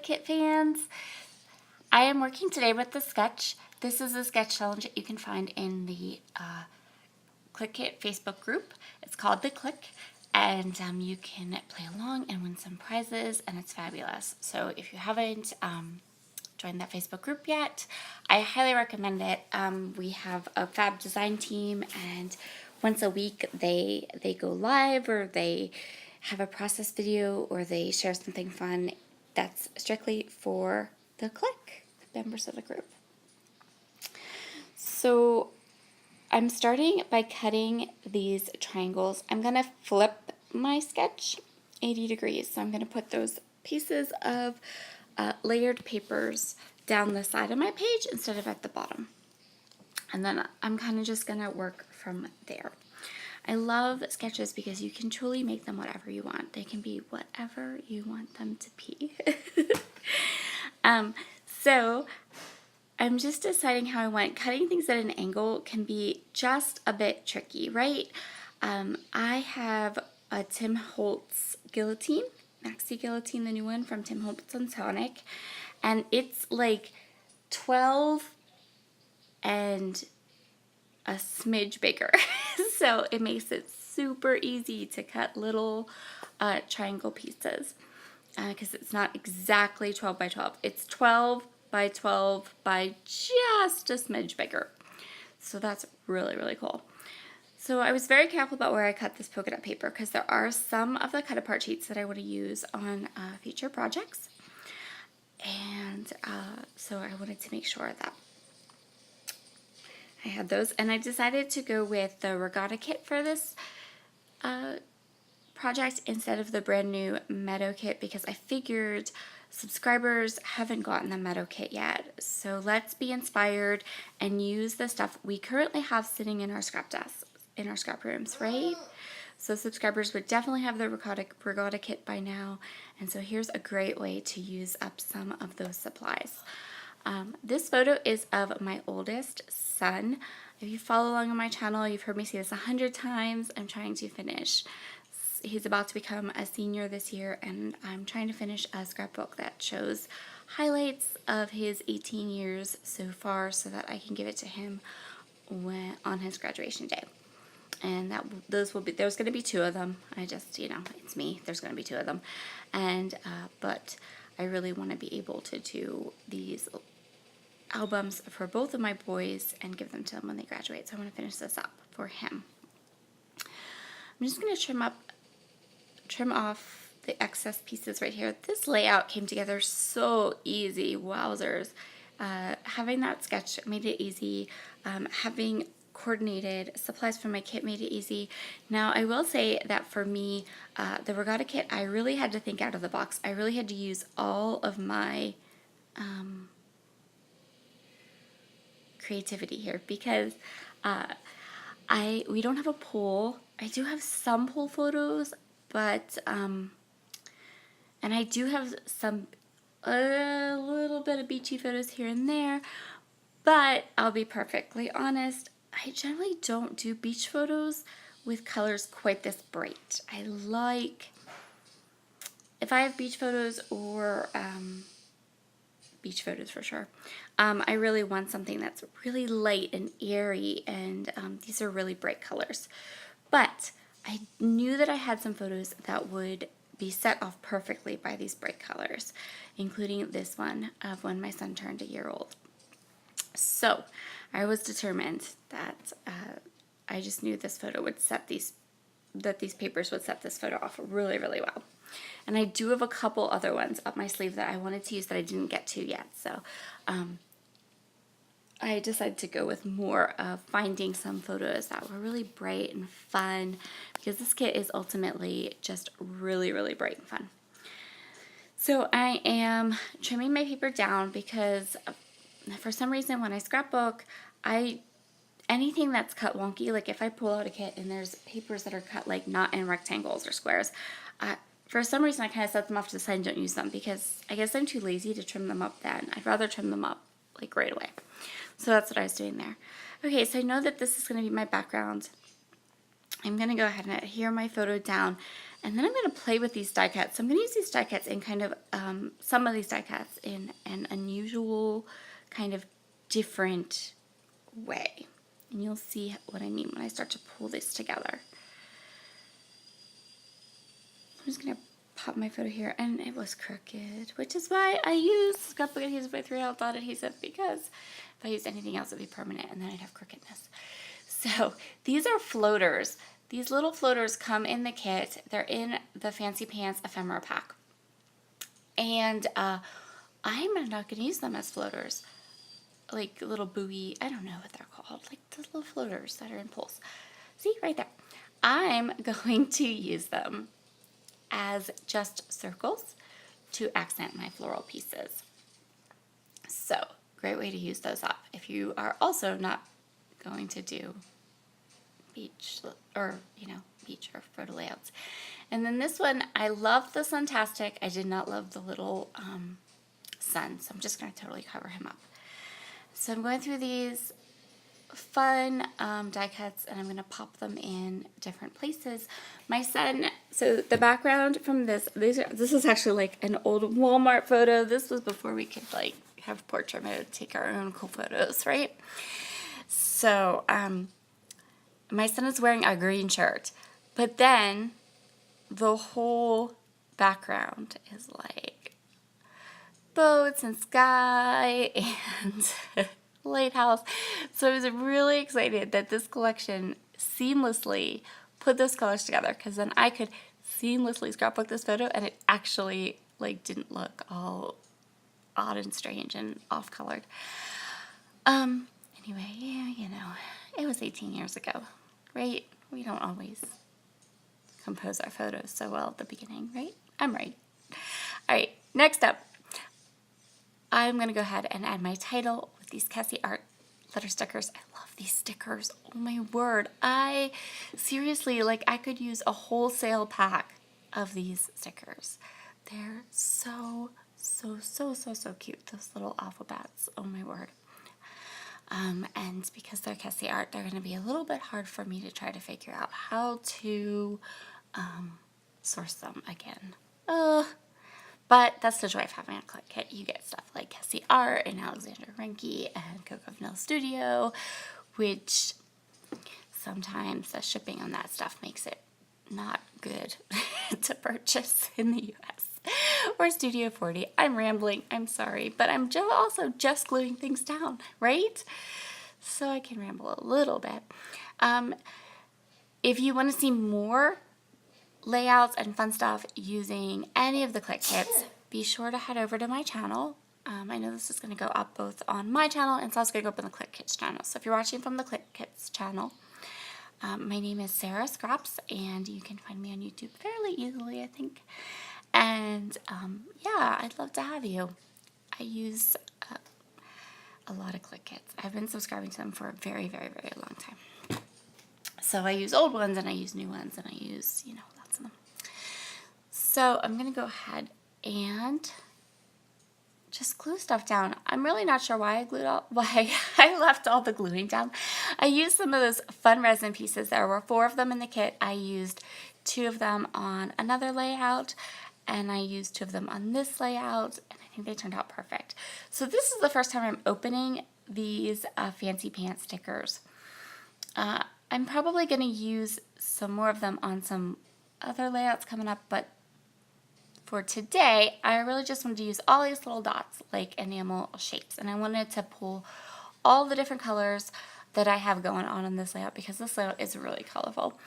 Clique fans. I am working today with the sketch. This is a sketch challenge that you can find in the Clique Facebook group. It's called the Clique, and you can play along and win some prizes, and it's fabulous. So if you haven't joined that Facebook group yet, I highly recommend it. We have a fab design team, and once a week they go live, or they have a process video, or they share something fun that's strictly for the Clique, the members of the group. So I'm starting by cutting these triangles. I'm going to flip my sketch 80 degrees. So I'm going to put those pieces of layered papers down the side of my page instead of at the bottom. And then I'm kind of just going to work from there. I love sketches because you can truly make them whatever you want. They can be whatever you want them to be. So I'm just deciding how I want. Cutting things at an angle can be just a bit tricky, right? I have a Tim Holtz guillotine, Maxi Guillotine, the new one from Tim Holtz and Sonic, and it's like 12 and a smidge bigger. So it makes it super easy to cut little triangle pieces because it's not exactly 12 by 12. It's 12 by 12 by just a smidge bigger. So that's really, really cool. So I was very careful about where I cut this polka dot paper because there are some of the cut apart sheets that I want to use on future projects. And so I wanted to make sure that I had those, and I decided to go with the Regatta kit for this project instead of the brand new Meadow kit because I figured subscribers haven't gotten the Meadow kit yet. So let's be inspired and use the stuff we currently have sitting in our scrap desks, in our scrap rooms, right? So subscribers would definitely have the Regatta kit by now, and so here's a great way to use up some of those supplies. This photo is of my oldest son. If you follow along on my channel, you've heard me say this 100 times. I'm trying to finish. He's about to become a senior this year, and I'm trying to finish a scrapbook that shows highlights of his 18 years so far so that I can give it to him on his graduation day. And there's going to be 2 of them. It's me. There's going to be 2 of them. And, but I really want to be able to do these albums for both of my boys and give them to them when they graduate. So I want to finish this up for him. I'm just going to trim off the excess pieces right here. This layout came together so easy. Wowzers. Having that sketch made it easy. Having coordinated supplies from my kit made it easy. Now I will say that for me, the Regatta kit, I really had to think out of the box. I really had to use all of my creativity here because we don't have a pool. I do have some pool photos, but and I do have a little bit of beachy photos here and there, but I'll be perfectly honest, I generally don't do beach photos with colors quite this bright. I like, if I have beach photos or beach photos for sure, I really want something that's really light and airy, and these are really bright colors. But I knew that I had some photos that would be set off perfectly by these bright colors, including this one of when my son turned a year old. So I was determined that I just knew this photo would these papers would set this photo off really, really well. And I do have a couple other ones up my sleeve that I wanted to use that I didn't get to yet. So I decided to go with more of finding some photos that were really bright and fun because this kit is ultimately just really, really bright and fun. So I am trimming my paper down because for some reason when I scrapbook, anything that's cut wonky, like if I pull out a kit and there's papers that are cut like not in rectangles or squares, for some reason I kind of set them off to the side and don't use them because I guess I'm too lazy to trim them up then. I'd rather trim them up like right away. So that's what I was doing there. Okay, so I know that this is going to be my background. I'm going to go ahead and adhere my photo down, And then I'm going to play with these die cuts. So I'm going to use these die cuts in kind of, some of these die cuts in an unusual, kind of different way. And you'll see what I mean when I start to pull this together. I'm just going to pop my photo here, and it was crooked, which is why I used Scrapbook adhesive by 3 dot adhesive, because if I used anything else, it would be permanent, and then I'd have crookedness. So these are floaters. These little floaters come in the kit. They're in the Fancy Pants ephemera pack. And I'm not going to use them as floaters. Like little buoy, I don't know what they're called. Like the little floaters that are in pulse. See, right there. I'm going to use them as just circles to accent my floral pieces. So, great way to use those up if you are also not going to do beach or, beach or photo layouts. And then this one, I love the Suntastic. I did not love the little sun, so I'm just going to totally cover him up. So I'm going through these fun die cuts, and I'm going to pop them in different places. My son, so the background from this is actually like an old Walmart photo. This was before we could like have portrait mode, take our own cool photos, right? So my son is wearing a green shirt, but then the whole background is like boats and sky and lighthouse. So I was really excited that this collection seamlessly put those colors together, because then I could seamlessly scrapbook this photo and it actually like didn't look all odd and strange and off colored. Anyway, yeah, it was 18 years ago, right? We don't always compose our photos so well at the beginning, right? I'm right. All right, next up, I'm going to go ahead and add my title with these Cassie Art letter stickers. I love these stickers. Oh my word. I seriously, I could use a wholesale pack of these stickers. They're so cute. Those little alphabets. Oh my word. And because they're Cassie Art, they're going to be a little bit hard for me to try to figure out how to source them again. But that's the joy of having a Clique kit. You get stuff like Cassie Art and Alexander Renke and Coco Vanilla Studio, which sometimes the shipping on that stuff makes it not good to purchase in the US. Or Studio 40. I'm rambling. I'm sorry. But I'm also just gluing things down, right? So I can ramble a little bit. If you want to see more layouts and fun stuff using any of the Clique kits, be sure to head over to my channel. I know this is going to go up both on my channel and it's also going to go up on the Clique Kits channel. So if you're watching from the Clique Kits channel, my name is Sarah Scraps, and you can find me on YouTube fairly easily, I think. And yeah, I'd love to have you. I use a lot of Clique kits. I've been subscribing to them for a very long time. So I use old ones and I use new ones and I use, lots of them. So I'm going to go ahead and just glue stuff down. I'm really not sure why I left all the gluing down. I used some of those fun resin pieces. There were 4 of them in the kit. I used 2 of them on another layout, and I used 2 of them on this layout, and I think they turned out perfect. So this is the first time I'm opening these Fancy Pants stickers. I'm probably going to use some more of them on some other layouts coming up, but for today, I really just wanted to use all these little dots like enamel shapes, and I wanted to pull all the different colors that I have going on in this layout because this layout is really colorful,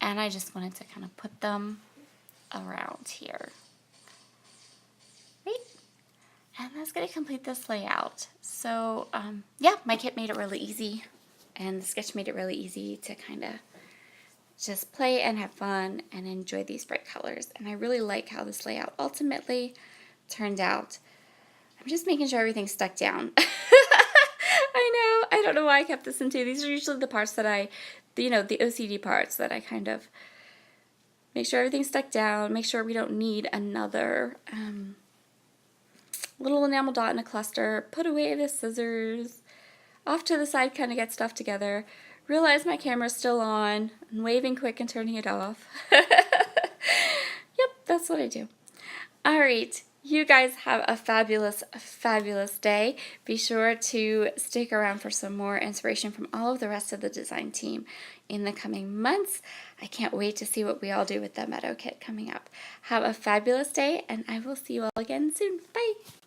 and I just wanted to kind of put them around here. Right? And that's going to complete this layout. So yeah, my kit made it really easy, and the sketch made it really easy to kind of just play and have fun and enjoy these bright colors. And I really like how this layout ultimately turned out. I'm just making sure everything's stuck down. I know, I don't know why I kept this in 2. These are usually the parts that the OCD parts that I kind of make sure everything's stuck down, make sure we don't need another little enamel dot in a cluster, put away the scissors, off to the side, kind of get stuff together. Realize my camera's still on, and waving quick and turning it off. Yep, that's what I do. All right. You guys have a fabulous, fabulous day. Be sure to stick around for some more inspiration from all of the rest of the design team in the coming months. I can't wait to see what we all do with the Meadow Kit coming up. Have a fabulous day, and I will see you all again soon. Bye!